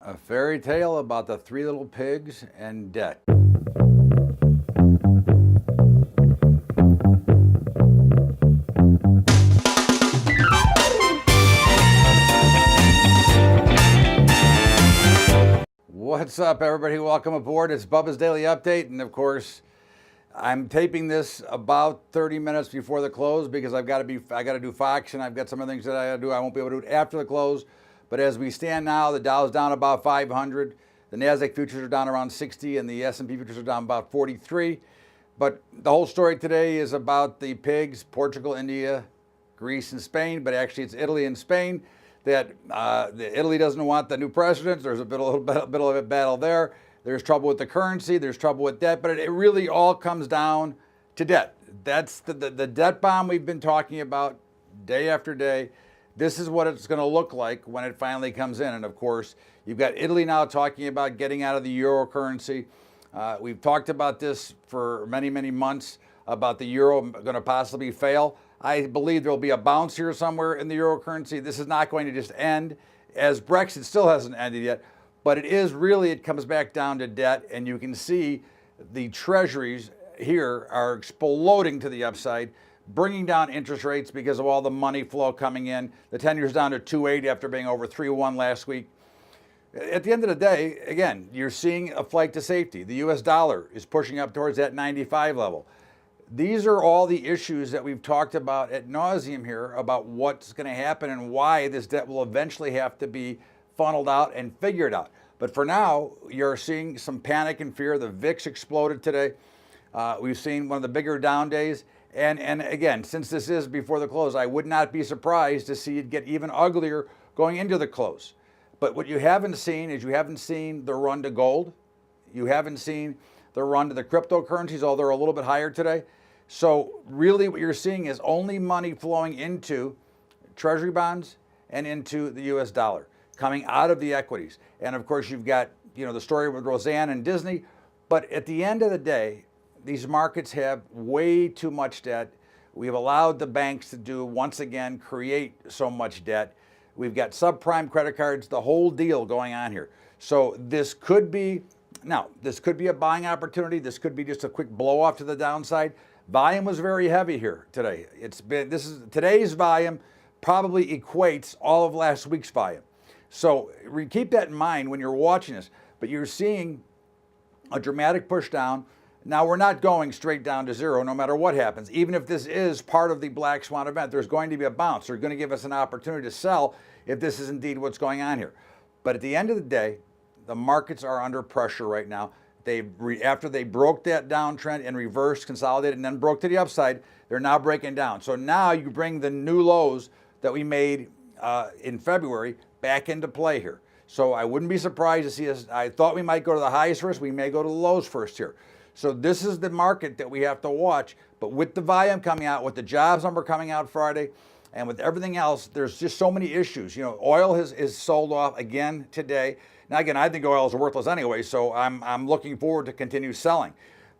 A fairy tale about the three little pigs and debt. What's up, everybody? Welcome aboard. It's Bubba's Daily Update, and of course, I'm taping this about 30 minutes before the close because I got to do Fox, and I've got some other things that I got to do. I won't be able to do it after the close. But as we stand now, the Dow's down about 500. The Nasdaq futures are down around 60, and the S&P futures are down about 43. But the whole story today is about the pigs, Portugal, India, Greece, and Spain. But actually, it's Italy and Spain. That Italy doesn't want the new president. There's a little bit of a battle there. There's trouble with the currency. There's trouble with debt. But it really all comes down to debt. That's the debt bomb we've been talking about day after day. This is what it's going to look like when it finally comes in. And of course, you've got Italy now talking about getting out of the euro currency. We've talked about this for many, many months, about the euro going to possibly fail. I believe there'll be a bounce here somewhere in the euro currency. This is not going to just end, as Brexit still hasn't ended yet. But it comes back down to debt. And you can see the treasuries here are exploding to the upside, bringing down interest rates because of all the money flow coming in. The 10-year's down to 2.8 after being over 3.1 last week. At the end of the day, again, you're seeing a flight to safety. The US dollar is pushing up towards that 95 level. These are all the issues that we've talked about ad nauseum here about what's going to happen and why this debt will eventually have to be funneled out and figured out. But for now, you're seeing some panic and fear. The VIX exploded today. We've seen one of the bigger down days. And again, since this is before the close, I would not be surprised to see it get even uglier going into the close. But what you haven't seen is the run to gold. You haven't seen the run to the cryptocurrencies, although they're a little bit higher today. So really what you're seeing is only money flowing into treasury bonds and into the US dollar, coming out of the equities. And of course, you've got the story with Roseanne and Disney. But at the end of the day, these markets have way too much debt. We've allowed the banks to once again, create so much debt. We've got subprime credit cards, the whole deal going on here. So this could be a buying opportunity. This could be just a quick blow off to the downside. Volume was very heavy here today. Today's volume probably equates all of last week's volume. So keep that in mind when you're watching this. But you're seeing a dramatic push down. Now, we're not going straight down to zero no matter what happens. Even if this is part of the black swan event, there's going to be a bounce. They're going to give us an opportunity to sell if this is indeed what's going on here. But at the end of the day, the markets are under pressure right now. After they broke that downtrend and reversed, consolidated, and then broke to the upside, they're now breaking down. So now you bring the new lows that we made in February back into play here. So I wouldn't be surprised to see us. I thought we might go to the highs first. We may go to the lows first here. So this is the market that we have to watch. But with the volume coming out, with the jobs number coming out Friday, and with everything else, there's just so many issues. Oil is sold off again today. Now, again, I think oil is worthless anyway, so I'm looking forward to continue selling.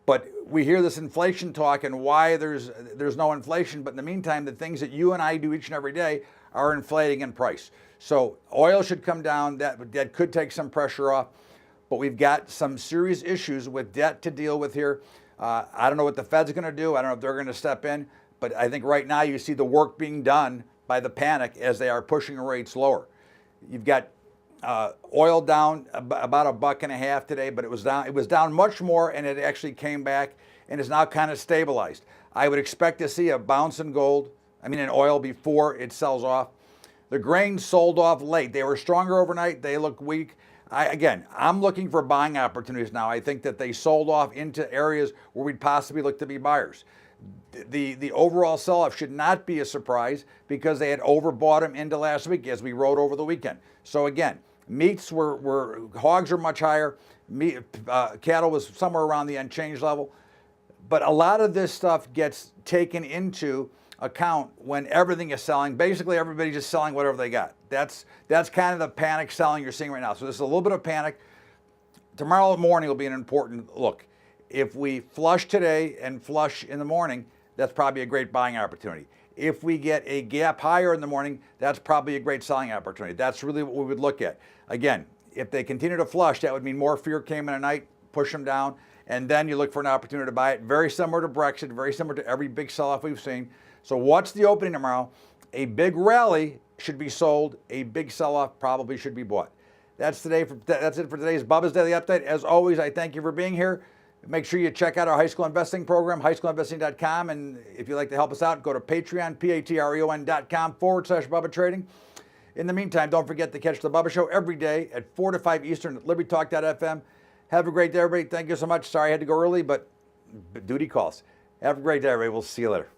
But we hear this inflation talk and why there's no inflation. But in the meantime, the things that you and I do each and every day are inflating in price. So oil should come down. That could take some pressure off. But we've got some serious issues with debt to deal with here. I don't know what the Fed's going to do. I don't know if they're going to step in. But I think right now you see the work being done by the panic as they are pushing rates lower. You've got oil down about $1.50 today, but it was down much more, and it actually came back and is now kind of stabilized. I would expect to see a bounce in oil before it sells off. The grain sold off late. They were stronger overnight. They look weak. I'm looking for buying opportunities now. I think that they sold off into areas where we'd possibly look to be buyers. The overall sell-off should not be a surprise because they had overbought them into last week as we rode over the weekend. So again, meats hogs are much higher. Cattle was somewhere around the unchanged level. But a lot of this stuff gets taken into account when everything is selling. Basically, everybody's just selling whatever they got. That's kind of the panic selling you're seeing right now. So there's a little bit of panic. Tomorrow morning will be an important look. If we flush today and flush in the morning, that's probably a great buying opportunity. If we get a gap higher in the morning, that's probably a great selling opportunity. That's really what we would look at. Again, If they continue to flush, that would mean more fear came in at night, push them down, and then you look for an opportunity to buy it. Very similar to Brexit, very similar to every big sell-off we've seen. So watch the opening tomorrow. A big rally should be sold. A big sell-off probably should be bought. That's it for today's Bubba's Daily Update. As always, I thank you for being here. Make sure you check out our high school investing program, highschoolinvesting.com. And if you'd like to help us out, go to Patreon, patreon.com/Bubba Trading. In the meantime, don't forget to catch the Bubba Show every day at 4 to 5 Eastern at libertytalk.fm. Have a great day, everybody. Thank you so much. Sorry I had to go early, but duty calls. Have a great day, everybody. We'll see you later.